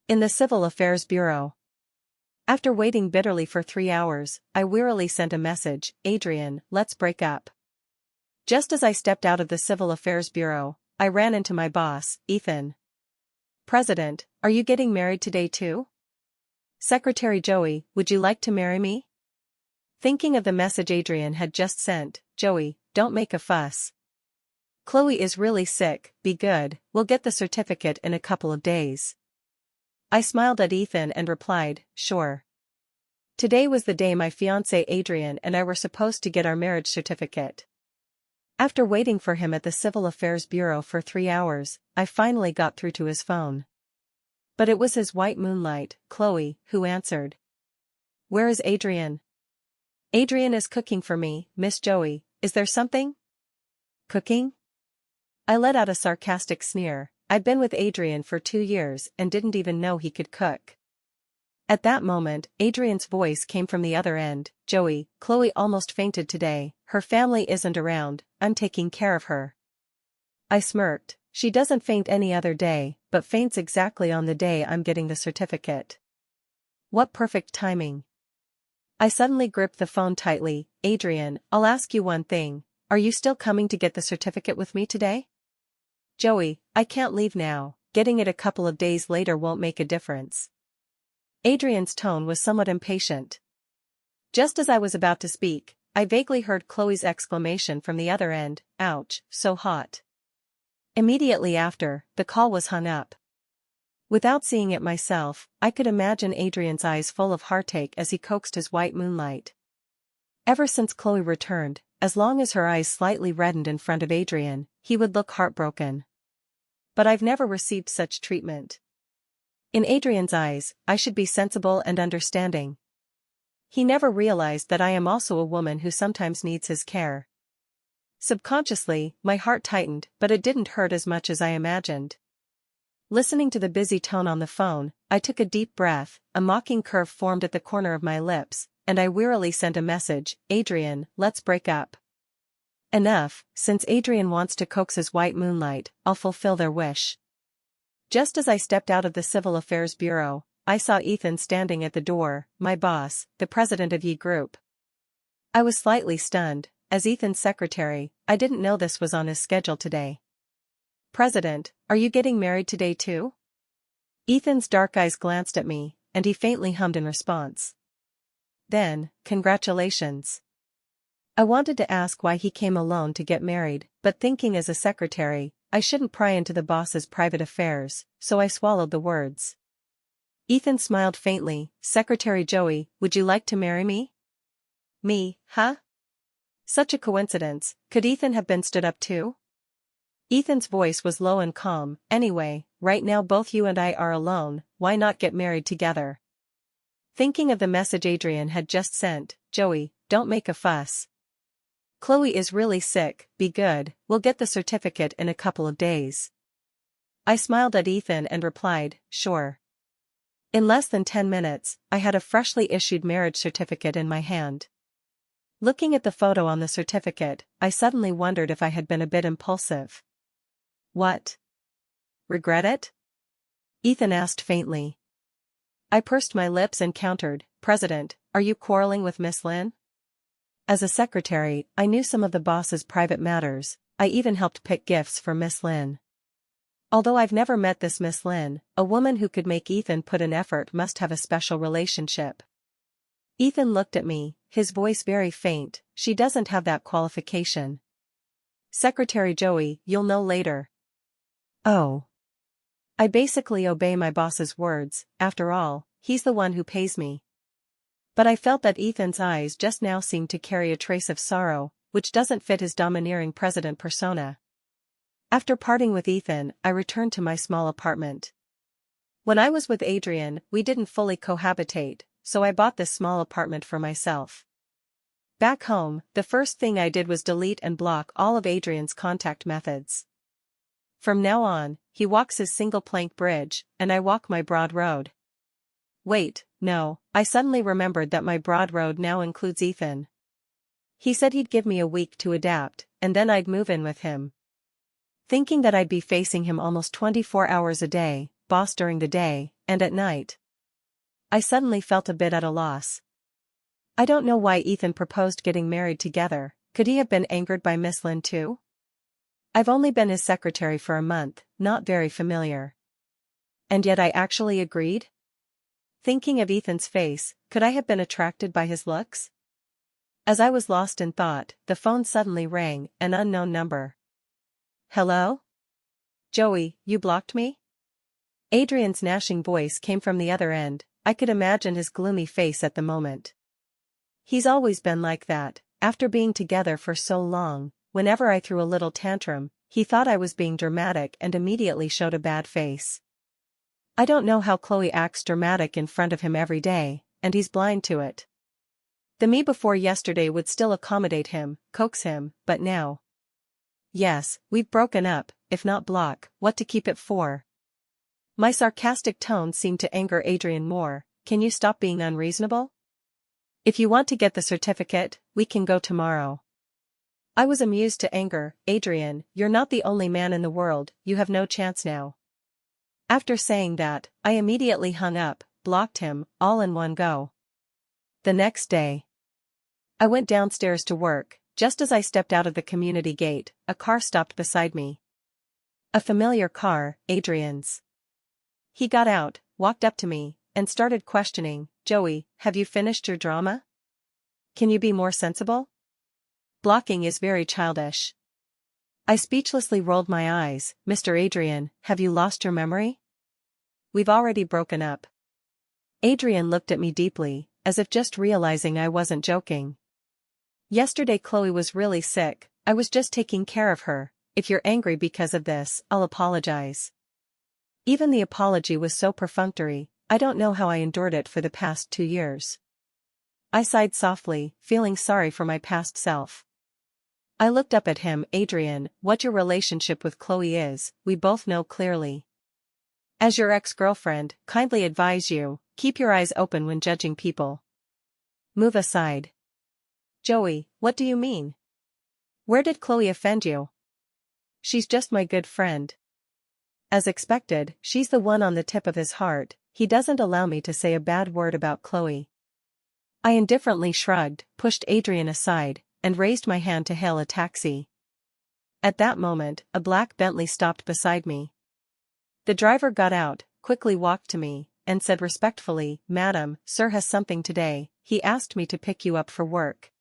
In the Civil Affairs Bureau. After waiting bitterly for 3 hours, I wearily sent a message, Adrian, let's break up. Just as I stepped out of the Civil Affairs Bureau, I ran into my boss, Ethan. President, are you getting married today too? Secretary Joey, would you like to marry me? Thinking of the message Adrian had just sent, Joey, don't make a fuss. Chloe is really sick, be good, we'll get the certificate in a couple of days. I smiled at Ethan and replied, sure. Today was the day my fiancé Adrian and I were supposed to get our marriage certificate. After waiting for him at the Civil Affairs Bureau for 3 hours, I finally got through to his phone. But it was his white moonlight, Chloe, who answered. Where is Adrian? Adrian is cooking for me, Miss Joey, is there something? Cooking? I let out a sarcastic sneer. I'd been with Adrian for 2 years and didn't even know he could cook. At that moment, Adrian's voice came from the other end, Joey, Chloe almost fainted today, her family isn't around, I'm taking care of her. I smirked, she doesn't faint any other day, but faints exactly on the day I'm getting the certificate. What perfect timing. I suddenly gripped the phone tightly, Adrian, I'll ask you one thing, are you still coming to get the certificate with me today? Joey, I can't leave now, getting it a couple of days later won't make a difference. Adrian's tone was somewhat impatient. Just as I was about to speak, I vaguely heard Chloe's exclamation from the other end, ouch, so hot. Immediately after, the call was hung up. Without seeing it myself, I could imagine Adrian's eyes full of heartache as he coaxed his white moonlight. Ever since Chloe returned, as long as her eyes slightly reddened in front of Adrian, he would look heartbroken. But I've never received such treatment. In Adrian's eyes, I should be sensible and understanding. He never realized that I am also a woman who sometimes needs his care. Subconsciously, my heart tightened, but it didn't hurt as much as I imagined. Listening to the busy tone on the phone, I took a deep breath, a mocking curve formed at the corner of my lips, and I wearily sent a message, Adrian, let's break up. Enough, since Adrian wants to coax his white moonlight, I'll fulfill their wish. Just as I stepped out of the Civil Affairs Bureau, I saw Ethan standing at the door, my boss, the president of Ye Group. I was slightly stunned. As Ethan's secretary, I didn't know this was on his schedule today. President, are you getting married today too? Ethan's dark eyes glanced at me, and he faintly hummed in response. Then, congratulations. I wanted to ask why he came alone to get married, but thinking as a secretary, I shouldn't pry into the boss's private affairs, so I swallowed the words. Ethan smiled faintly, Secretary Joey, would you like to marry me? Me, huh? Such a coincidence, could Ethan have been stood up too? Ethan's voice was low and calm, anyway, right now both you and I are alone, why not get married together? Thinking of the message Adrian had just sent, Joey, don't make a fuss. Chloe is really sick, be good, we'll get the certificate in a couple of days. I smiled at Ethan and replied, sure. In less than 10 minutes, I had a freshly issued marriage certificate in my hand. Looking at the photo on the certificate, I suddenly wondered if I had been a bit impulsive. What? Regret it? Ethan asked faintly. I pursed my lips and countered, President, are you quarreling with Miss Lynn? As a secretary, I knew some of the boss's private matters, I even helped pick gifts for Miss Lynn. Although I've never met this Miss Lynn, a woman who could make Ethan put in effort must have a special relationship. Ethan looked at me, his voice very faint, she doesn't have that qualification. Secretary Joey, you'll know later. Oh. I basically obey my boss's words, after all, he's the one who pays me. But I felt that Ethan's eyes just now seemed to carry a trace of sorrow, which doesn't fit his domineering president persona. After parting with Ethan, I returned to my small apartment. When I was with Adrian, we didn't fully cohabitate, so I bought this small apartment for myself. Back home, the first thing I did was delete and block all of Adrian's contact methods. From now on, he walks his single-plank bridge, and I walk my broad road. Wait, no, I suddenly remembered that my broad road now includes Ethan. He said he'd give me a week to adapt, and then I'd move in with him. Thinking that I'd be facing him almost 24 hours a day, boss during the day, and at night. I suddenly felt a bit at a loss. I don't know why Ethan proposed getting married together. Could he have been angered by Miss Lynn too? I've only been his secretary for a month, not very familiar. And yet I actually agreed? Thinking of Ethan's face, could I have been attracted by his looks? As I was lost in thought, the phone suddenly rang, an unknown number. Hello? Joey, you blocked me? Adrian's gnashing voice came from the other end. I could imagine his gloomy face at the moment. He's always been like that. After being together for so long, whenever I threw a little tantrum, he thought I was being dramatic and immediately showed a bad face. I don't know how Chloe acts dramatic in front of him every day, and he's blind to it. The me before yesterday would still accommodate him, coax him, but now. Yes, we've broken up, if not block, what to keep it for? My sarcastic tone seemed to anger Adrian more. Can you stop being unreasonable? If you want to get the certificate, we can go tomorrow. I was amused to anger. Adrian, you're not the only man in the world, you have no chance now. After saying that, I immediately hung up, blocked him, all in one go. The next day, I went downstairs to work. Just as I stepped out of the community gate, a car stopped beside me. A familiar car, Adrian's. He got out, walked up to me, and started questioning, Joey, have you finished your drama? Can you be more sensible? Blocking is very childish. I speechlessly rolled my eyes. Mr. Adrian, have you lost your memory? We've already broken up. Adrian looked at me deeply, as if just realizing I wasn't joking. Yesterday Chloe was really sick, I was just taking care of her. If you're angry because of this, I'll apologize. Even the apology was so perfunctory, I don't know how I endured it for the past 2 years. I sighed softly, feeling sorry for my past self. I looked up at him. Adrian, what your relationship with Chloe is, we both know clearly. As your ex-girlfriend, kindly advise you, keep your eyes open when judging people. Move aside. Joey, what do you mean? Where did Chloe offend you? She's just my good friend. As expected, she's the one on the tip of his heart. He doesn't allow me to say a bad word about Chloe. I indifferently shrugged, pushed Adrian aside, and raised my hand to hail a taxi. At that moment, a black Bentley stopped beside me. The driver got out, quickly walked to me, and said respectfully, Madam, sir has something today. He asked me to pick you up for work.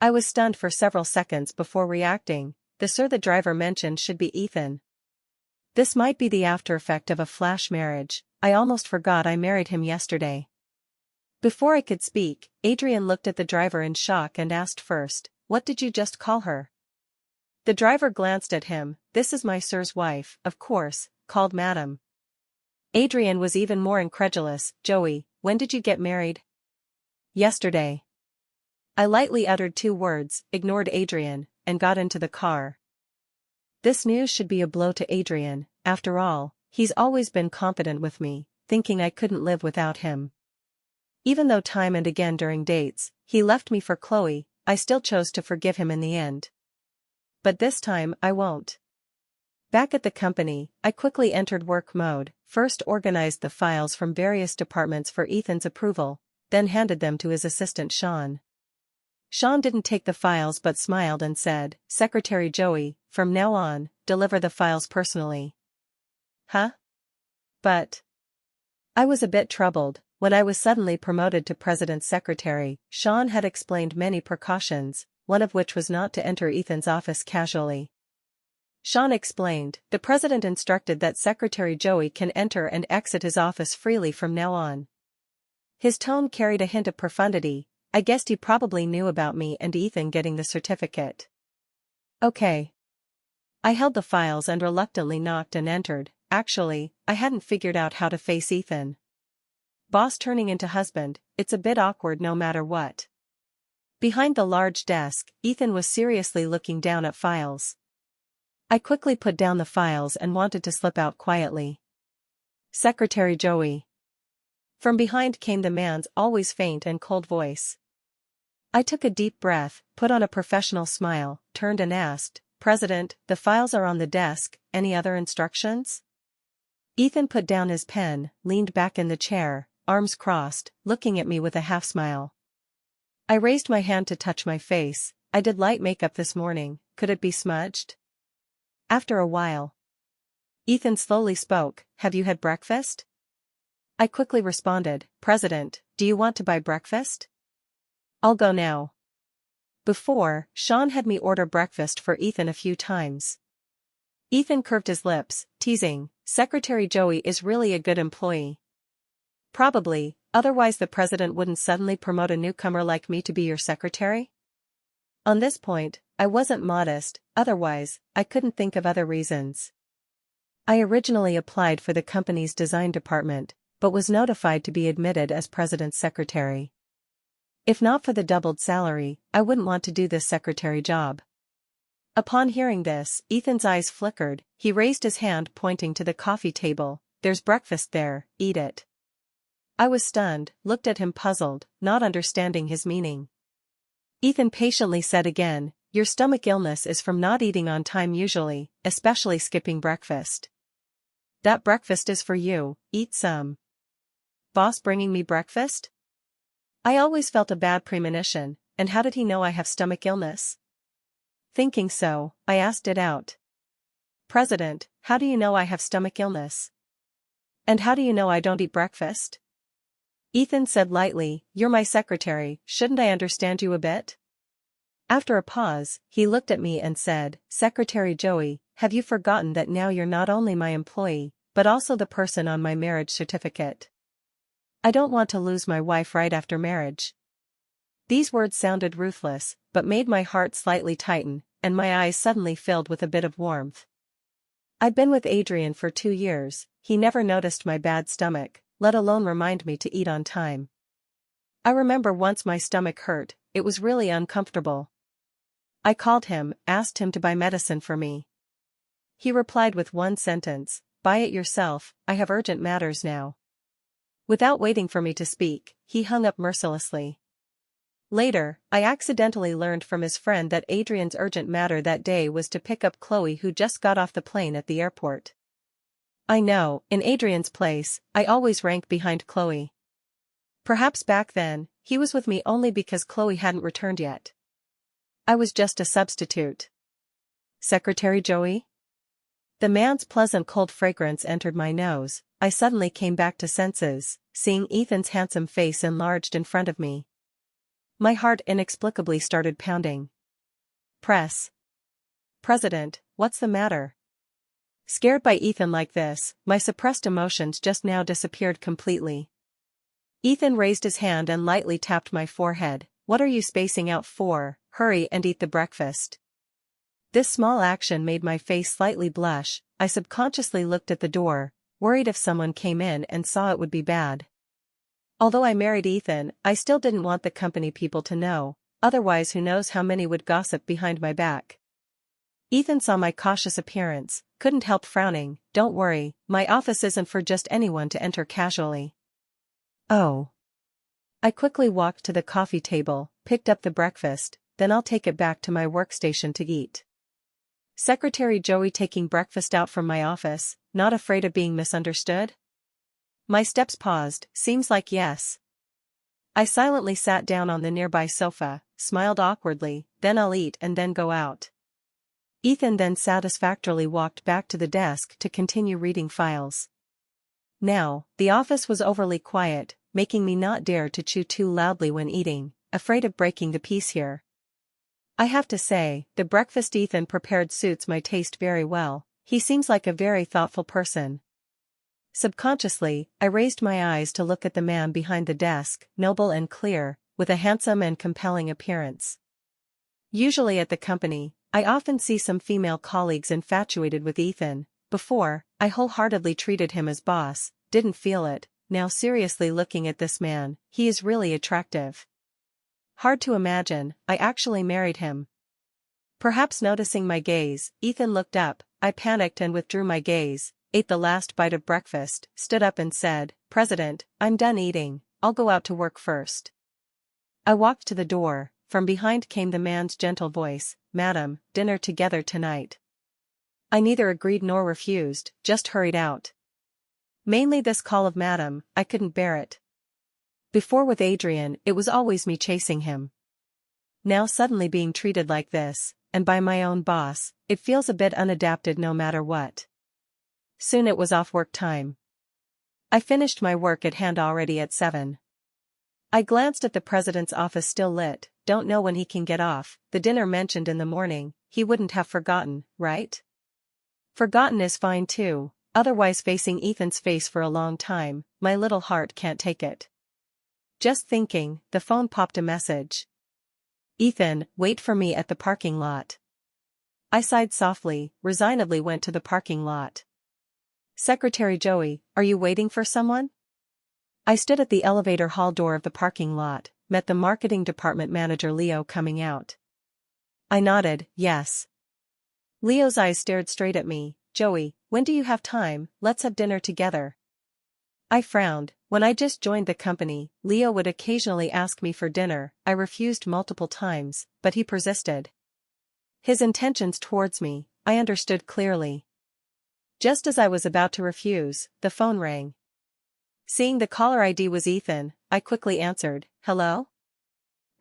I was stunned for several seconds before reacting. The sir the driver mentioned should be Ethan. This might be the after effect of a flash marriage. I almost forgot I married him yesterday. Before I could speak, Adrian looked at the driver in shock and asked first, what did you just call her? The driver glanced at him. This is my sir's wife, of course, called Madam. Adrian was even more incredulous. Joey, when did you get married? Yesterday. I lightly uttered 2 words, ignored Adrian, and got into the car. This news should be a blow to Adrian. After all, he's always been confident with me, thinking I couldn't live without him. Even though time and again during dates, he left me for Chloe, I still chose to forgive him in the end. But this time, I won't. Back at the company, I quickly entered work mode, first organized the files from various departments for Ethan's approval, then handed them to his assistant Sean. Sean didn't take the files but smiled and said, Secretary Joey, from now on, deliver the files personally. Huh? But. I was a bit troubled. When I was suddenly promoted to President's secretary, Sean had explained many precautions, one of which was not to enter Ethan's office casually. Sean explained, the President instructed that Secretary Joey can enter and exit his office freely from now on. His tone carried a hint of profundity. I guessed he probably knew about me and Ethan getting the certificate. Okay. I held the files and reluctantly knocked and entered. Actually, I hadn't figured out how to face Ethan. Boss turning into husband, it's a bit awkward no matter what. Behind the large desk, Ethan was seriously looking down at files. I quickly put down the files and wanted to slip out quietly. Secretary Joey. From behind came the man's always faint and cold voice. I took a deep breath, put on a professional smile, turned and asked, President, the files are on the desk, any other instructions? Ethan put down his pen, leaned back in the chair, arms crossed, looking at me with a half-smile. I raised my hand to touch my face. I did light makeup this morning, could it be smudged? After a while, Ethan slowly spoke, have you had breakfast? I quickly responded, President, do you want to buy breakfast? I'll go now. Before, Sean had me order breakfast for Ethan a few times. Ethan curved his lips, teasing, Secretary Joey is really a good employee. Probably, otherwise the president wouldn't suddenly promote a newcomer like me to be your secretary? On this point, I wasn't modest, otherwise, I couldn't think of other reasons. I originally applied for the company's design department, but was notified to be admitted as president's secretary. If not for the doubled salary, I wouldn't want to do this secretary job. Upon hearing this, Ethan's eyes flickered, he raised his hand pointing to the coffee table, there's breakfast there, eat it. I was stunned, looked at him puzzled, not understanding his meaning. Ethan patiently said again, your stomach illness is from not eating on time usually, especially skipping breakfast. That breakfast is for you, eat some. Boss bringing me breakfast? I always felt a bad premonition, and how did he know I have stomach illness? Thinking so, I asked it out. President, how do you know I have stomach illness? And how do you know I don't eat breakfast? Ethan said lightly, you're my secretary, shouldn't I understand you a bit? After a pause, he looked at me and said, Secretary Joey, have you forgotten that now you're not only my employee, but also the person on my marriage certificate? I don't want to lose my wife right after marriage. These words sounded ruthless, but made my heart slightly tighten, and my eyes suddenly filled with a bit of warmth. I'd been with Adrian for 2 years, he never noticed my bad stomach, let alone remind me to eat on time. I remember once my stomach hurt, it was really uncomfortable. I called him, asked him to buy medicine for me. He replied with one sentence, buy it yourself, I have urgent matters now. Without waiting for me to speak, he hung up mercilessly. Later, I accidentally learned from his friend that Adrian's urgent matter that day was to pick up Chloe who just got off the plane at the airport. I know, in Adrian's place, I always rank behind Chloe. Perhaps back then, he was with me only because Chloe hadn't returned yet. I was just a substitute. Secretary Joey? The man's pleasant cold fragrance entered my nose. I suddenly came back to senses, seeing Ethan's handsome face enlarged in front of me. My heart inexplicably started pounding. Press. President, what's the matter? Scared by Ethan like this, my suppressed emotions just now disappeared completely. Ethan raised his hand and lightly tapped my forehead. What are you spacing out for? Hurry and eat the breakfast. This small action made my face slightly blush. I subconsciously looked at the door, worried if someone came in and saw it would be bad. Although I married Ethan, I still didn't want the company people to know, otherwise who knows how many would gossip behind my back. Ethan saw my cautious appearance, couldn't help frowning. Don't worry, my office isn't for just anyone to enter casually. Oh. I quickly walked to the coffee table, picked up the breakfast, then I'll take it back to my workstation to eat. Secretary Joey taking breakfast out from my office, not afraid of being misunderstood? My steps paused, seems like yes. I silently sat down on the nearby sofa, smiled awkwardly, then I'll eat and then go out. Ethan then satisfactorily walked back to the desk to continue reading files. Now, the office was overly quiet, making me not dare to chew too loudly when eating, afraid of breaking the peace here. I have to say, the breakfast Ethan prepared suits my taste very well, he seems like a very thoughtful person. Subconsciously, I raised my eyes to look at the man behind the desk, noble and clear, with a handsome and compelling appearance. Usually at the company, I often see some female colleagues infatuated with Ethan. Before, I wholeheartedly treated him as boss, didn't feel it. Now seriously looking at this man, he is really attractive. Hard to imagine, I actually married him. Perhaps noticing my gaze, Ethan looked up. I panicked and withdrew my gaze, ate the last bite of breakfast, stood up and said, President, I'm done eating, I'll go out to work first. I walked to the door. From behind came the man's gentle voice, Madam, dinner together tonight. I neither agreed nor refused, just hurried out. Mainly this call of madam, I couldn't bear it. Before with Adrian, it was always me chasing him. Now suddenly being treated like this, and by my own boss, it feels a bit unadapted no matter what. Soon it was off work time. I finished my work at hand already at 7. I glanced at the president's office still lit, don't know when he can get off, the dinner mentioned in the morning, he wouldn't have forgotten, right? Forgotten is fine too, otherwise facing Ethan's face for a long time, my little heart can't take it. Just thinking, the phone popped a message. Ethan, wait for me at the parking lot. I sighed softly, resignedly went to the parking lot. Secretary Joey, are you waiting for someone? I stood at the elevator hall door of the parking lot, met the marketing department manager Leo coming out. I nodded, yes. Leo's eyes stared straight at me. Joey, when do you have time? Let's have dinner together. I frowned. When I just joined the company, Leo would occasionally ask me for dinner. I refused multiple times, but he persisted. His intentions towards me, I understood clearly. Just as I was about to refuse, the phone rang. Seeing the caller ID was Ethan, I quickly answered, hello?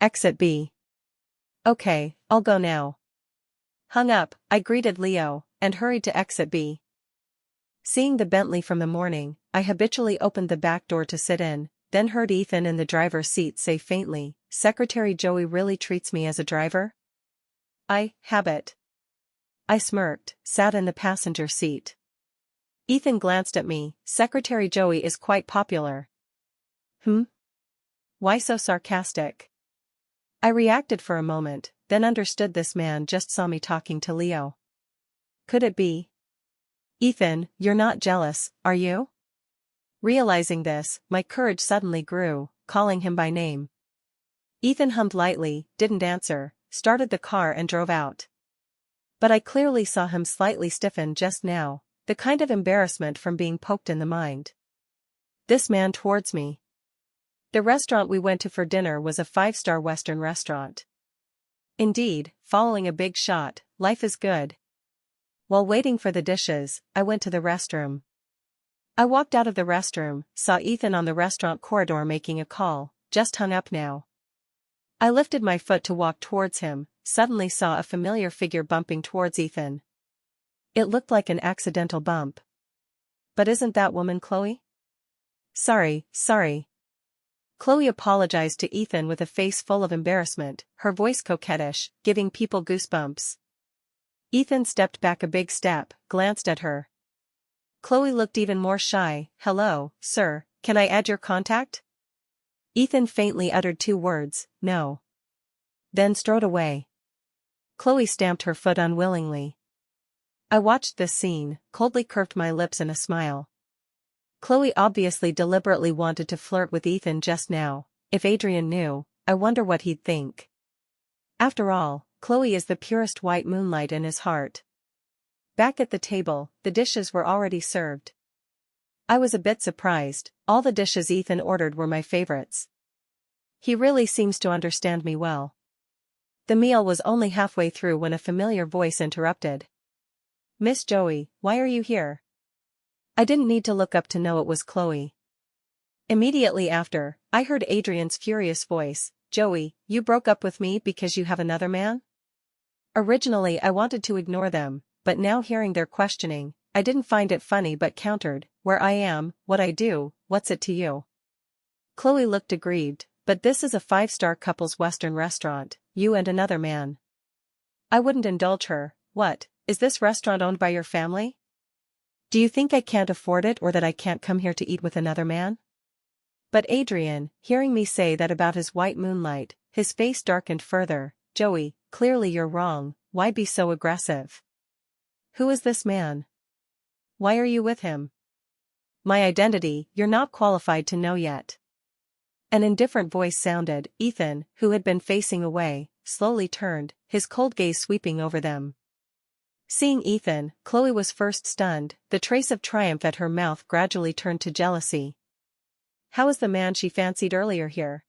Exit B. Okay, I'll go now. Hung up, I greeted Leo, and hurried to exit B. Seeing the Bentley from the morning, I habitually opened the back door to sit in, then heard Ethan in the driver's seat say faintly, Secretary Joey really treats me as a driver? Habit. I smirked, sat in the passenger seat. Ethan glanced at me, Secretary Joey is quite popular. Why so sarcastic? I reacted for a moment, then understood this man just saw me talking to Leo. Could it be? Ethan, you're not jealous, are you? Realizing this, my courage suddenly grew, calling him by name. Ethan hummed lightly, didn't answer, started the car and drove out. But I clearly saw him slightly stiffen just now, the kind of embarrassment from being poked in the mind. This man towards me. The restaurant we went to for dinner was a 5-star Western restaurant. Indeed, following a big shot, life is good. While waiting for the dishes, I went to the restroom. I walked out of the restroom, saw Ethan on the restaurant corridor making a call, just hung up now. I lifted my foot to walk towards him, suddenly saw a familiar figure bumping towards Ethan. It looked like an accidental bump. But isn't that woman Chloe? Sorry. Chloe apologized to Ethan with a face full of embarrassment, her voice coquettish, giving people goosebumps. Ethan stepped back a big step, glanced at her. Chloe looked even more shy. Hello, sir, can I add your contact? Ethan faintly uttered 2 words, no. Then strode away. Chloe stamped her foot unwillingly. I watched this scene, coldly curved my lips in a smile. Chloe obviously deliberately wanted to flirt with Ethan just now. If Adrian knew, I wonder what he'd think. After all, Chloe is the purest white moonlight in his heart. Back at the table, the dishes were already served. I was a bit surprised, all the dishes Ethan ordered were my favorites. He really seems to understand me well. The meal was only halfway through when a familiar voice interrupted. Miss Joey, why are you here? I didn't need to look up to know it was Chloe. Immediately after, I heard Adrian's furious voice, Joey, you broke up with me because you have another man? Originally I wanted to ignore them, but now hearing their questioning, I didn't find it funny but countered, where I am, what I do, what's it to you? Chloe looked aggrieved, but this is a 5-star couple's Western restaurant, you and another man. I wouldn't indulge her. What, is this restaurant owned by your family? Do you think I can't afford it or that I can't come here to eat with another man? But Adrian, hearing me say that about his white moonlight, his face darkened further. Joey, clearly you're wrong, why be so aggressive? Who is this man? Why are you with him? My identity, you're not qualified to know yet. An indifferent voice sounded. Ethan, who had been facing away, slowly turned, his cold gaze sweeping over them. Seeing Ethan, Chloe was first stunned, the trace of triumph at her mouth gradually turned to jealousy. How is the man she fancied earlier here?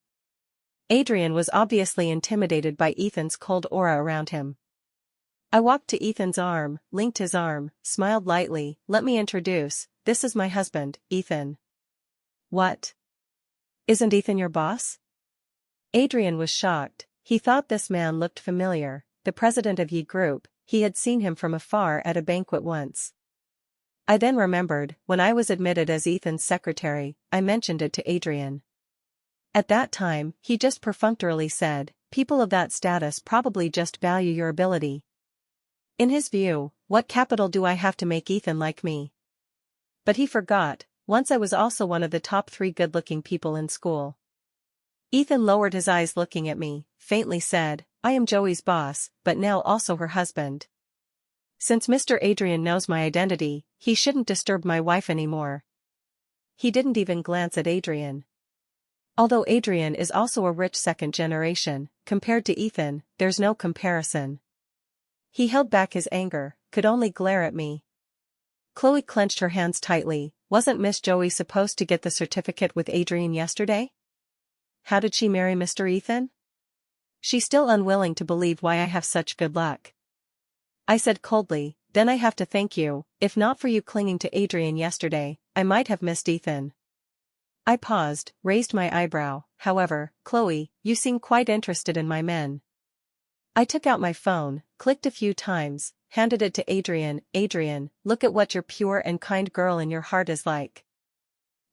Adrian was obviously intimidated by Ethan's cold aura around him. I walked to Ethan's arm, linked his arm, smiled lightly. Let me introduce, this is my husband, Ethan. What? Isn't Ethan your boss? Adrian was shocked. He thought this man looked familiar, the president of Ye Group. He had seen him from afar at a banquet once. I then remembered, when I was admitted as Ethan's secretary, I mentioned it to Adrian. At that time, he just perfunctorily said, people of that status probably just value your ability. In his view, what capital do I have to make Ethan like me? But he forgot, once I was also one of the top 3 good-looking people in school. Ethan lowered his eyes looking at me, faintly said, I am Joey's boss, but now also her husband. Since Mr. Adrian knows my identity, he shouldn't disturb my wife anymore. He didn't even glance at Adrian. Although Adrian is also a rich second generation, compared to Ethan, there's no comparison. He held back his anger, could only glare at me. Chloe clenched her hands tightly. Wasn't Miss Joey supposed to get the certificate with Adrian yesterday? How did she marry Mr. Ethan? She's still unwilling to believe why I have such good luck. I said coldly, then I have to thank you. If not for you clinging to Adrian yesterday, I might have missed Ethan. I paused, raised my eyebrow. However, Chloe, you seem quite interested in my men. I took out my phone, clicked a few times, handed it to Adrian. Adrian, look at what your pure and kind girl in your heart is like.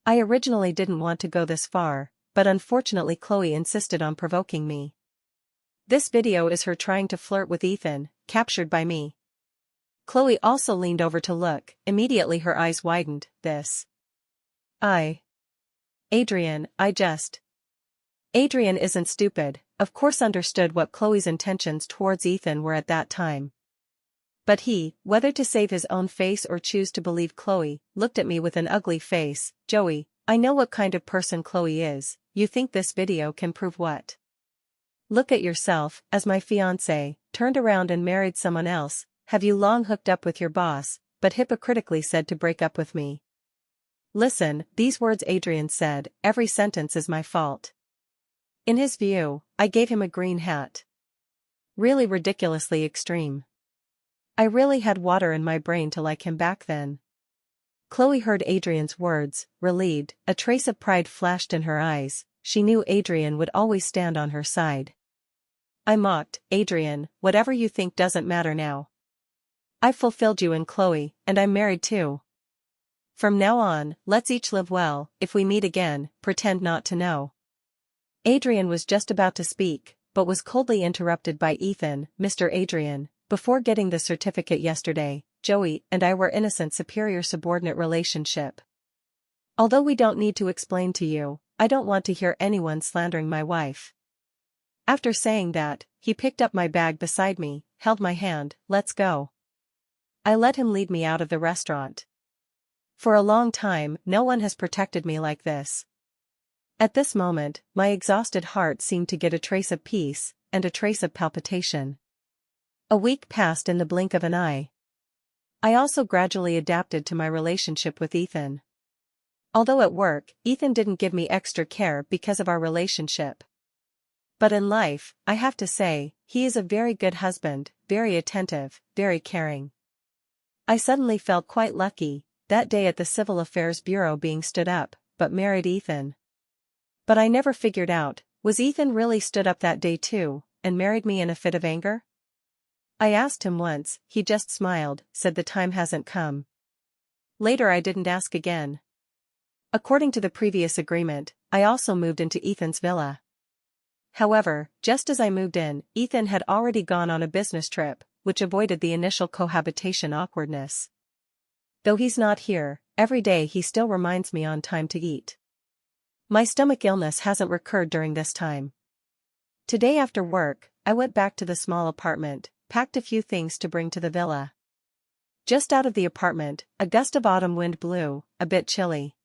I originally didn't want to go this far, but unfortunately Chloe insisted on provoking me. This video is her trying to flirt with Ethan, captured by me. Chloe also leaned over to look. Immediately her eyes widened. This. Adrian, Adrian isn't stupid, of course understood what Chloe's intentions towards Ethan were at that time. But he, whether to save his own face or choose to believe Chloe, looked at me with an ugly face. Joey, I know what kind of person Chloe is. You think this video can prove what? Look at yourself, as my fiancé, turned around and married someone else. Have you long hooked up with your boss, but hypocritically said to break up with me? Listen, these words Adrian said, every sentence is my fault. In his view, I gave him a green hat. Really ridiculously extreme. I really had water in my brain to like him back then. Chloe heard Adrian's words, relieved, a trace of pride flashed in her eyes. She knew Adrian would always stand on her side. I mocked, Adrian, whatever you think doesn't matter now. I've fulfilled you and Chloe, and I'm married too. From now on, let's each live well. If we meet again, pretend not to know. Adrian was just about to speak, but was coldly interrupted by Ethan. Mr. Adrian, before getting the certificate yesterday, Joey and I were in a superior subordinate relationship. Although we don't need to explain to you, I don't want to hear anyone slandering my wife. After saying that, he picked up my bag beside me, held my hand. Let's go. I let him lead me out of the restaurant. For a long time, no one has protected me like this. At this moment, my exhausted heart seemed to get a trace of peace, and a trace of palpitation. A week passed in the blink of an eye. I also gradually adapted to my relationship with Ethan. Although at work, Ethan didn't give me extra care because of our relationship. But in life, I have to say, he is a very good husband, very attentive, very caring. I suddenly felt quite lucky, that day at the Civil Affairs Bureau being stood up, but married Ethan. But I never figured out, was Ethan really stood up that day too, and married me in a fit of anger? I asked him once, he just smiled, said the time hasn't come. Later I didn't ask again. According to the previous agreement, I also moved into Ethan's villa. However, just as I moved in, Ethan had already gone on a business trip, which avoided the initial cohabitation awkwardness. Though he's not here, every day he still reminds me on time to eat. My stomach illness hasn't recurred during this time. Today after work, I went back to the small apartment, packed a few things to bring to the villa. Just out of the apartment, a gust of autumn wind blew, a bit chilly.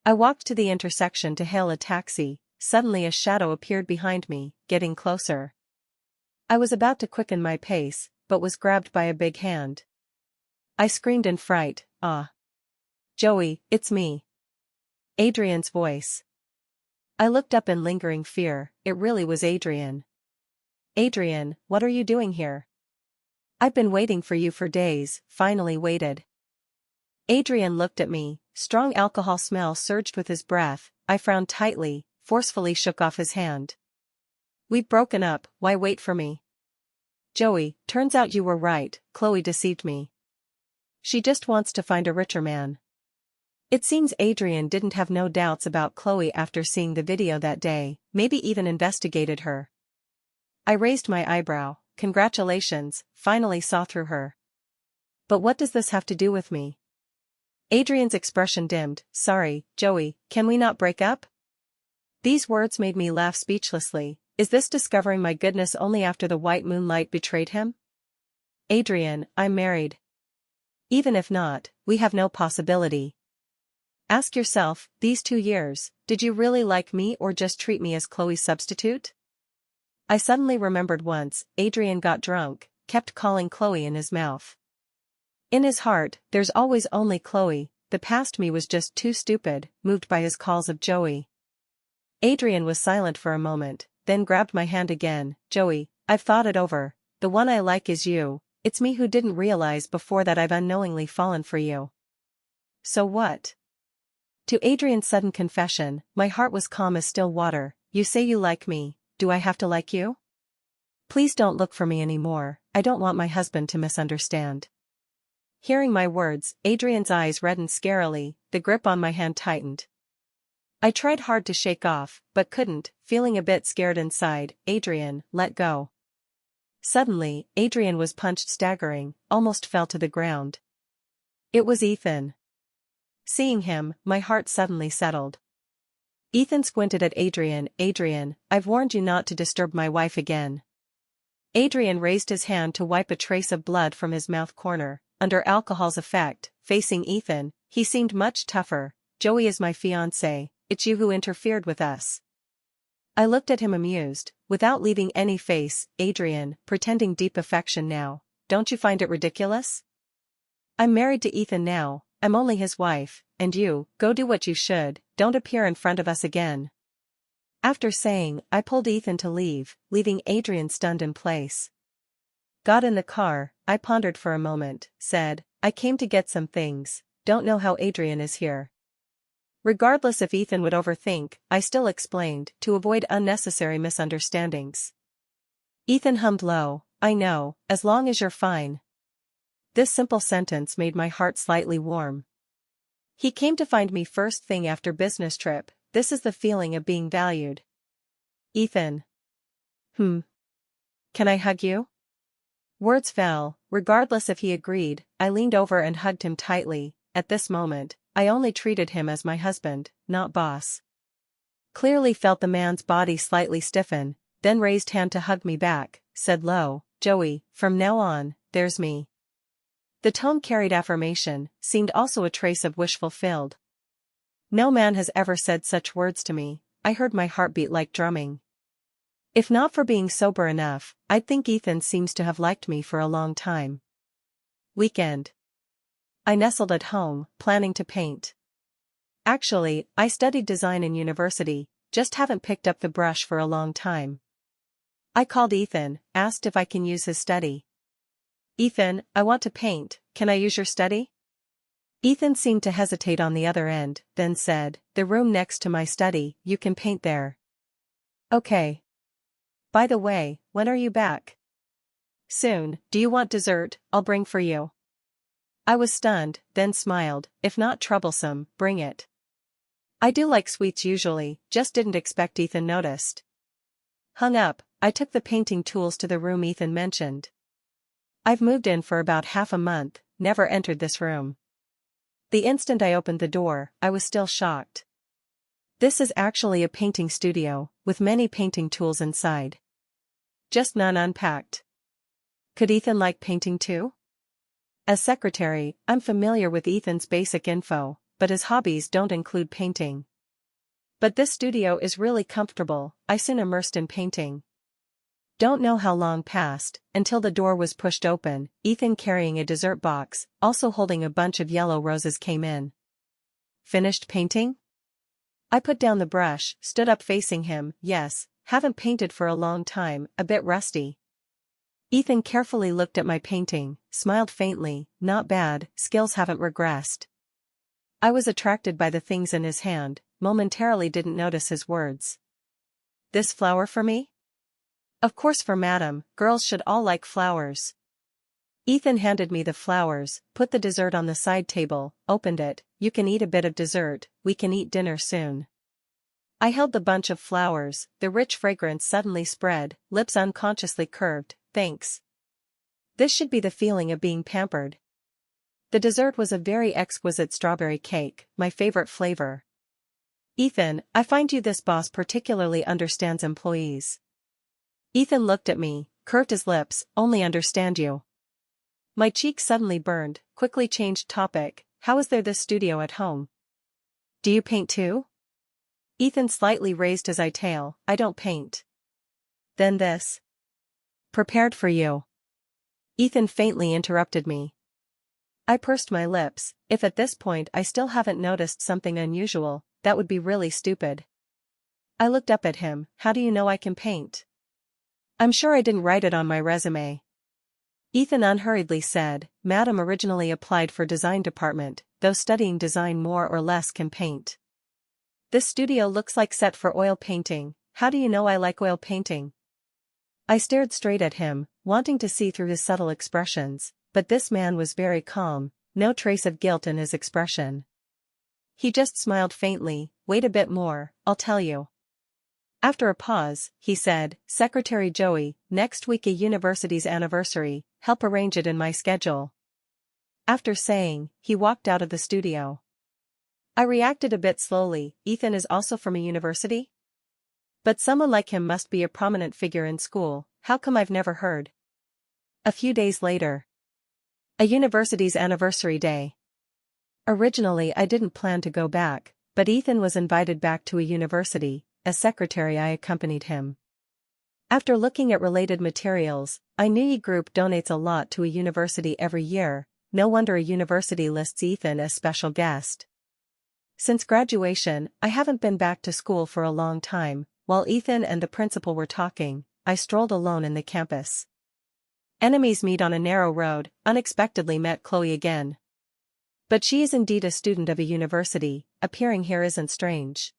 I walked to the intersection to hail a taxi. Suddenly a shadow appeared behind me, getting closer. I was about to quicken my pace, but was grabbed by a big hand. I screamed in fright, "Ah! Joey, it's me." Adrian's voice. I looked up in lingering fear. It really was Adrian. "Adrian, what are you doing here? I've been waiting for you for days." Finally waited. Adrian looked at me, strong alcohol smell surged with his breath. I frowned tightly, forcefully shook off his hand. We've broken up, why wait for me? Joey, turns out you were right, Chloe deceived me. She just wants to find a richer man. It seems Adrian didn't have no doubts about Chloe after seeing the video that day, maybe even investigated her. I raised my eyebrow. Congratulations, finally saw through her. But what does this have to do with me? Adrian's expression dimmed. Sorry, Joey, can we not break up? These words made me laugh speechlessly. Is this discovering my goodness only after the white moonlight betrayed him? Adrian, I'm married. Even if not, we have no possibility. Ask yourself, these 2 years, did you really like me or just treat me as Chloe's substitute? I suddenly remembered once, Adrian got drunk, kept calling Chloe in his mouth. In his heart, there's always only Chloe. The past me was just too stupid, moved by his calls of Joey. Adrian was silent for a moment, then grabbed my hand again. Joey, I've thought it over. The one I like is you. It's me who didn't realize before that I've unknowingly fallen for you. So what? To Adrian's sudden confession, my heart was calm as still water. You say you like me, do I have to like you? Please don't look for me anymore, I don't want my husband to misunderstand. Hearing my words, Adrian's eyes reddened scarily, the grip on my hand tightened. I tried hard to shake off, but couldn't, feeling a bit scared inside. Adrian, let go. Suddenly, Adrian was punched staggering, almost fell to the ground. It was Ethan. Seeing him, my heart suddenly settled. Ethan squinted at Adrian. Adrian, I've warned you not to disturb my wife again. Adrian raised his hand to wipe a trace of blood from his mouth corner. Under alcohol's effect, facing Ethan, he seemed much tougher. Joey is my fiancé, it's you who interfered with us. I looked at him amused, without leaving any face. Adrian, pretending deep affection now, don't you find it ridiculous? I'm married to Ethan now, I'm only his wife, and you, go do what you should, don't appear in front of us again. After saying, I pulled Ethan to leave, leaving Adrian stunned in place. Got in the car, I pondered for a moment, said, I came to get some things, don't know how Adrian is here. Regardless if Ethan would overthink, I still explained, to avoid unnecessary misunderstandings. Ethan hummed low, I know, as long as you're fine. This simple sentence made my heart slightly warm. He came to find me first thing after business trip, this is the feeling of being valued. Ethan. Can I hug you? Words fell, regardless if he agreed. I leaned over and hugged him tightly. At this moment, I only treated him as my husband, not boss. Clearly felt the man's body slightly stiffen, then raised hand to hug me back, said low, Joey, from now on, there's me. The tone carried affirmation, seemed also a trace of wish fulfilled. No man has ever said such words to me. I heard my heartbeat like drumming. If not for being sober enough, I'd think Ethan seems to have liked me for a long time. Weekend. I nestled at home, planning to paint. Actually, I studied design in university, just haven't picked up the brush for a long time. I called Ethan, asked if I can use his study. Ethan, I want to paint, can I use your study? Ethan seemed to hesitate on the other end, then said, the room next to my study, you can paint there. Okay. By the way, when are you back? Soon. Do you want dessert? I'll bring for you. I was stunned, then smiled, if not troublesome, bring it. I do like sweets usually, just didn't expect Ethan noticed. Hung up, I took the painting tools to the room Ethan mentioned. I've moved in for about half a month, never entered this room. The instant I opened the door, I was still shocked. This is actually a painting studio, with many painting tools inside. Just none unpacked. Could Ethan like painting too? As secretary, I'm familiar with Ethan's basic info, but his hobbies don't include painting. But this studio is really comfortable, I soon immersed in painting. Don't know how long passed, until the door was pushed open, Ethan carrying a dessert box, also holding a bunch of yellow roses came in. Finished painting? I put down the brush, stood up facing him, yes, haven't painted for a long time, a bit rusty. Ethan carefully looked at my painting, smiled faintly, not bad, skills haven't regressed. I was attracted by the things in his hand, momentarily didn't notice his words. This flower for me? Of course for madam, girls should all like flowers. Ethan handed me the flowers, put the dessert on the side table, opened it. You can eat a bit of dessert, we can eat dinner soon. I held the bunch of flowers, the rich fragrance suddenly spread, lips unconsciously curved, thanks. This should be the feeling of being pampered. The dessert was a very exquisite strawberry cake, my favorite flavor. Ethan, I find this boss particularly understands employees. Ethan looked at me, curved his lips, only understand you. My cheek suddenly burned, quickly changed topic. How is there this studio at home? Do you paint too? Ethan slightly raised his eyebrow. I don't paint. Then this. Prepared for you. Ethan faintly interrupted me. I pursed my lips. If at this point I still haven't noticed something unusual, that would be really stupid. I looked up at him. How do you know I can paint? I'm sure I didn't write it on my resume. Ethan unhurriedly said, Madam originally applied for design department, though studying design more or less can paint. This studio looks like set for oil painting. How do you know I like oil painting? I stared straight at him, wanting to see through his subtle expressions, but this man was very calm, no trace of guilt in his expression. He just smiled faintly. Wait a bit more, I'll tell you. After a pause, he said, Secretary Joey, next week a university's anniversary, help arrange it in my schedule. After saying, he walked out of the studio. I reacted a bit slowly. Ethan is also from a university? But someone like him must be a prominent figure in school, how come I've never heard? A few days later. A university's anniversary day. Originally I didn't plan to go back, but Ethan was invited back to a university. As secretary I accompanied him. After looking at related materials, I knew E Group donates a lot to a university every year, no wonder a university lists Ethan as special guest. Since graduation, I haven't been back to school for a long time. While Ethan and the principal were talking, I strolled alone in the campus. Enemies meet on a narrow road, unexpectedly met Chloe again. But she is indeed a student of a university, appearing here isn't strange.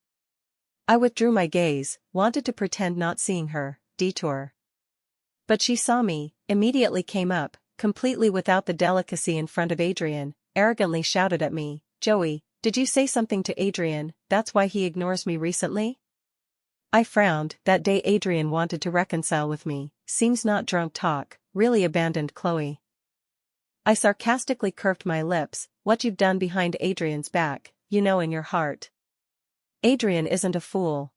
I withdrew my gaze, wanted to pretend not seeing her, detour. But she saw me, immediately came up, completely without the delicacy in front of Adrian, arrogantly shouted at me, Joey, did you say something to Adrian, that's why he ignores me recently? I frowned. That day Adrian wanted to reconcile with me, seems not drunk talk, really abandoned Chloe. I sarcastically curved my lips, what you've done behind Adrian's back, you know in your heart. Adrian isn't a fool.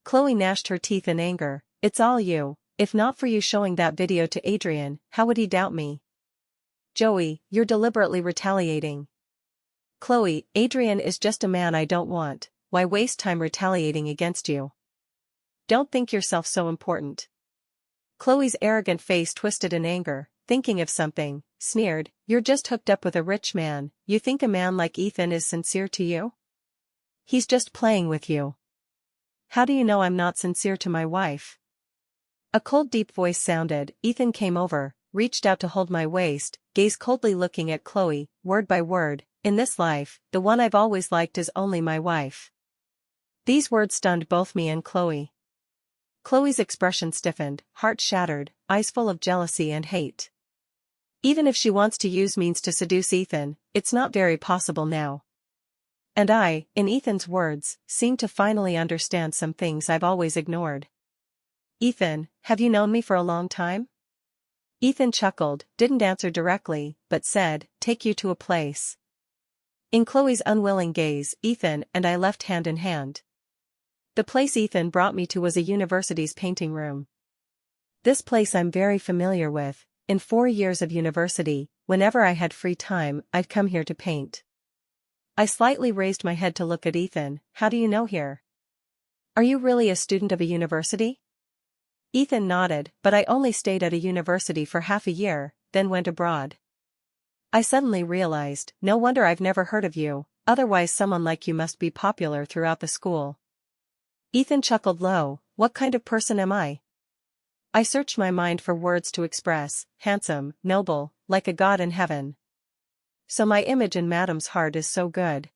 Chloe gnashed her teeth in anger, it's all you, if not for you showing that video to Adrian, how would he doubt me? Joey, you're deliberately retaliating. Chloe, Adrian is just a man I don't want, why waste time retaliating against you? Don't think yourself so important. Chloe's arrogant face twisted in anger, thinking of something, sneered, you're just hooked up with a rich man, you think a man like Ethan is sincere to you? He's just playing with you. How do you know I'm not sincere to my wife? A cold deep voice sounded. Ethan came over, reached out to hold my waist, gaze coldly looking at Chloe, word by word, in this life, the one I've always liked is only my wife. These words stunned both me and Chloe. Chloe's expression stiffened, heart shattered, eyes full of jealousy and hate. Even if she wants to use means to seduce Ethan, it's not very possible now. And I, in Ethan's words, seemed to finally understand some things I've always ignored. Ethan, have you known me for a long time? Ethan chuckled, didn't answer directly, but said, take you to a place. In Chloe's unwilling gaze, Ethan and I left hand in hand. The place Ethan brought me to was a university's painting room. This place I'm very familiar with. In 4 years of university, whenever I had free time, I'd come here to paint. I slightly raised my head to look at Ethan. How do you know here? Are you really a student of a university? Ethan nodded, but I only stayed at a university for half a year, then went abroad. I suddenly realized, no wonder I've never heard of you, otherwise someone like you must be popular throughout the school. Ethan chuckled low, what kind of person am I? I searched my mind for words to express, handsome, noble, like a god in heaven. So my image in Madam's heart is so good.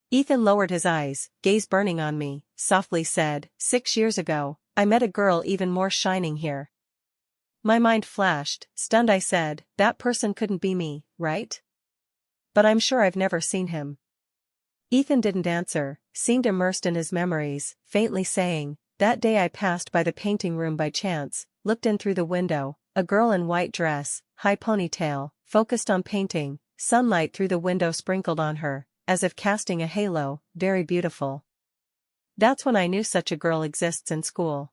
Ethan lowered his eyes, gaze burning on me, softly said, 6 years ago, I met a girl even more shining here. My mind flashed, stunned. I said, that person couldn't be me, right? But I'm sure I've never seen him. Ethan didn't answer, seemed immersed in his memories, faintly saying, that day I passed by the painting room by chance, looked in through the window, a girl in white dress, high ponytail, focused on painting, sunlight through the window sprinkled on her, as if casting a halo, very beautiful. That's when I knew such a girl exists in school.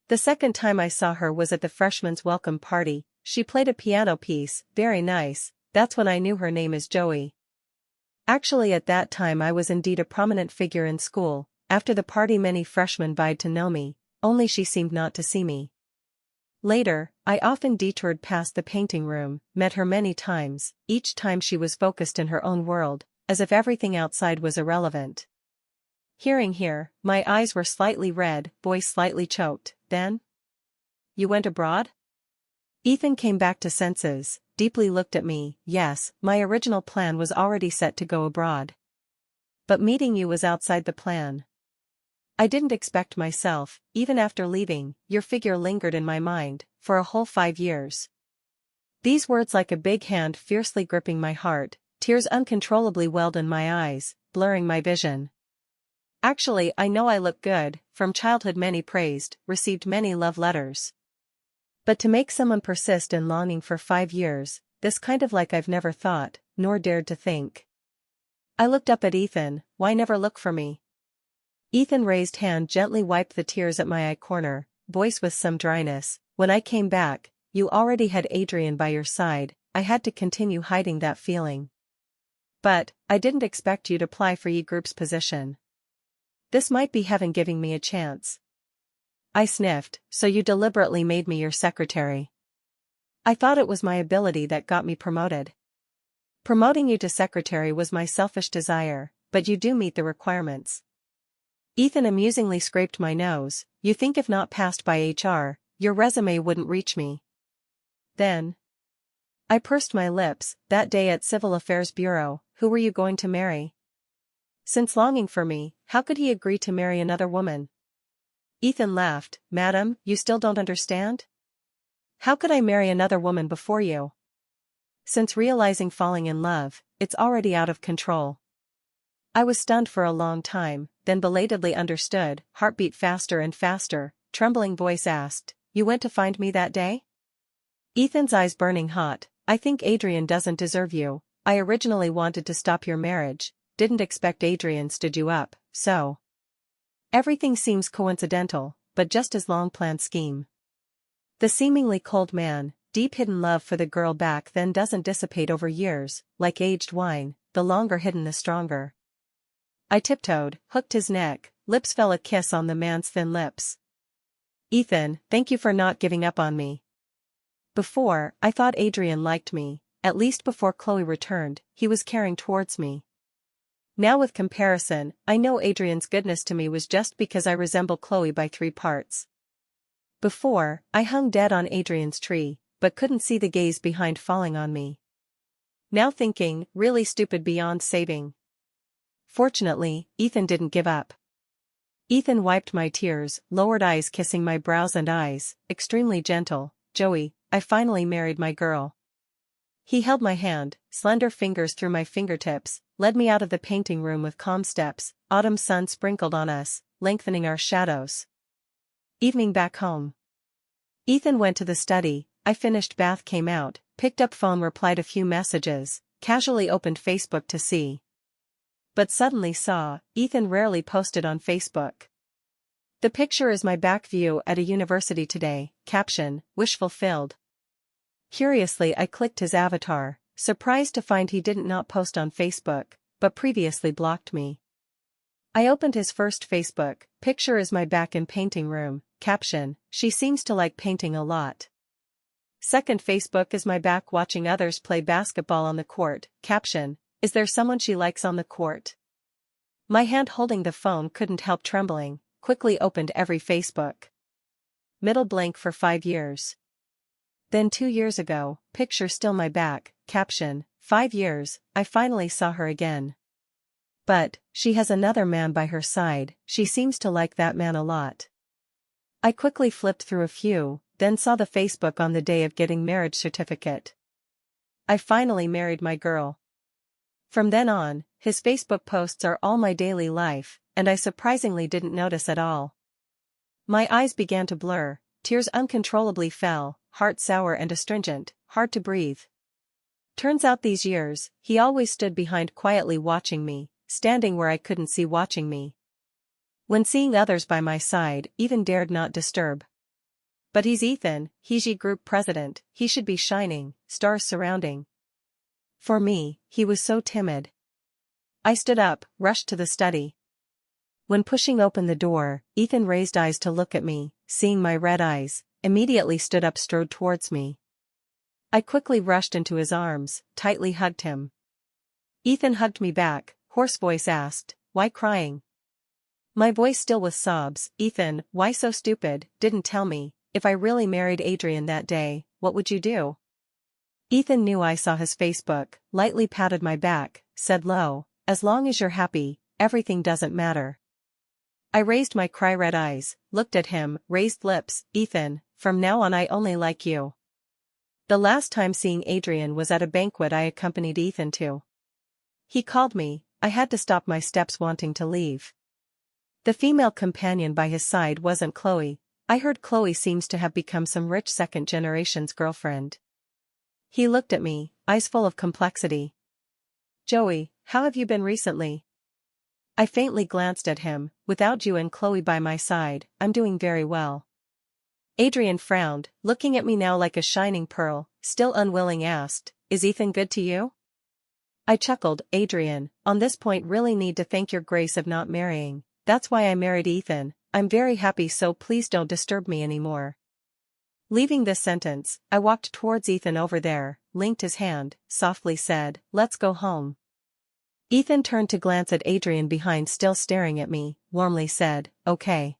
The second time I saw her was at the freshman's welcome party. She played a piano piece, very nice. That's when I knew her name is Joey. Actually at that time I was indeed a prominent figure in school. After the party many freshmen vied to know me, only she seemed not to see me. Later, I often detoured past the painting room, met her many times, each time she was focused in her own world, as if everything outside was irrelevant. Hearing here, my eyes were slightly red, voice slightly choked. Then? You went abroad? Ethan came back to senses, deeply looked at me. Yes, my original plan was already set to go abroad. But meeting you was outside the plan. I didn't expect myself, even after leaving, your figure lingered in my mind, for a whole 5 years. These words like a big hand fiercely gripping my heart, tears uncontrollably welled in my eyes, blurring my vision. Actually I know I look good, from childhood many praised, received many love letters. But to make someone persist in longing for 5 years, this kind of like I've never thought, nor dared to think. I looked up at Ethan, why never look for me? Ethan raised hand gently wiped the tears at my eye corner, voice with some dryness, when I came back, you already had Adrian by your side, I had to continue hiding that feeling. But, I didn't expect you to apply for ye group's position. This might be heaven giving me a chance. I sniffed, so you deliberately made me your secretary. I thought it was my ability that got me promoted. Promoting you to secretary was my selfish desire, but you do meet the requirements. Ethan amusingly scraped my nose, you think if not passed by HR, your resume wouldn't reach me. Then. I pursed my lips, that day at Civil Affairs Bureau, who were you going to marry? Since longing for me, how could he agree to marry another woman? Ethan laughed, Madam, you still don't understand? How could I marry another woman before you? Since realizing falling in love, it's already out of control. I was stunned for a long time, then belatedly understood, heartbeat faster and faster, trembling voice asked, you went to find me that day? Ethan's eyes burning hot, I think Adrian doesn't deserve you, I originally wanted to stop your marriage, didn't expect Adrian stood you up, so. Everything seems coincidental, but just as long-planned scheme. The seemingly cold man, deep hidden love for the girl back then doesn't dissipate over years, like aged wine, the longer hidden the stronger. I tiptoed, hooked his neck, lips fell a kiss on the man's thin lips. Ethan, thank you for not giving up on me. Before, I thought Adrian liked me, at least before Chloe returned, he was caring towards me. Now with comparison, I know Adrian's goodness to me was just because I resemble Chloe by 3 parts. Before, I hung dead on Adrian's tree, but couldn't see the gaze behind falling on me. Now thinking, really stupid beyond saving. Fortunately, Ethan didn't give up. Ethan wiped my tears, lowered eyes kissing my brows and eyes, extremely gentle, Joey, I finally married my girl. He held my hand, slender fingers through my fingertips, led me out of the painting room with calm steps, autumn sun sprinkled on us, lengthening our shadows. Evening back home. Ethan went to the study, I finished bath came out, picked up phone replied a few messages, casually opened Facebook to see. But suddenly saw, Ethan rarely posted on Facebook. The picture is my back view at a university today, caption, wish fulfilled. Curiously I clicked his avatar, surprised to find he didn't not post on Facebook, but previously blocked me. I opened his first Facebook, picture is my back in painting room, caption, she seems to like painting a lot. Second Facebook is my back watching others play basketball on the court, caption, is there someone she likes on the court? My hand holding the phone couldn't help trembling, quickly opened every Facebook. Middle blank for 5 years. Then 2 years ago, picture still my back, caption, 5 years, I finally saw her again. But, she has another man by her side, she seems to like that man a lot. I quickly flipped through a few, then saw the Facebook on the day of getting marriage certificate. I finally married my girl. From then on, his Facebook posts are all my daily life, and I surprisingly didn't notice at all. My eyes began to blur, tears uncontrollably fell, heart sour and astringent, hard to breathe. Turns out these years, he always stood behind quietly watching me, standing where I couldn't see watching me. When seeing others by my side, even dared not disturb. But he's Ethan, he's ye group president, he should be shining, stars surrounding. For me, he was so timid. I stood up, rushed to the study. When pushing open the door, Ethan raised eyes to look at me, seeing my red eyes, immediately stood up strode towards me. I quickly rushed into his arms, tightly hugged him. Ethan hugged me back, hoarse voice asked, "Why crying?" My voice still with sobs, "Ethan, why so stupid, didn't tell me, if I really married Adrian that day, what would you do?" Ethan knew I saw his Facebook, lightly patted my back, said low, "As long as you're happy, everything doesn't matter." I raised my cry-red eyes, looked at him, raised lips, "Ethan, from now on I only like you." The last time seeing Adrian was at a banquet I accompanied Ethan to. He called me, I had to stop my steps wanting to leave. The female companion by his side wasn't Chloe. I heard Chloe seems to have become some rich second-generation's girlfriend. He looked at me, eyes full of complexity. "Joey, how have you been recently?" I faintly glanced at him, "Without you and Chloe by my side, I'm doing very well." Adrian frowned, looking at me now like a shining pearl, still unwilling asked, "Is Ethan good to you?" I chuckled, "Adrian, on this point really need to thank your grace of not marrying, that's why I married Ethan, I'm very happy so please don't disturb me anymore." Leaving this sentence, I walked towards Ethan over there, linked his hand, softly said, "Let's go home." Ethan turned to glance at Adrian behind still staring at me, warmly said, "Okay."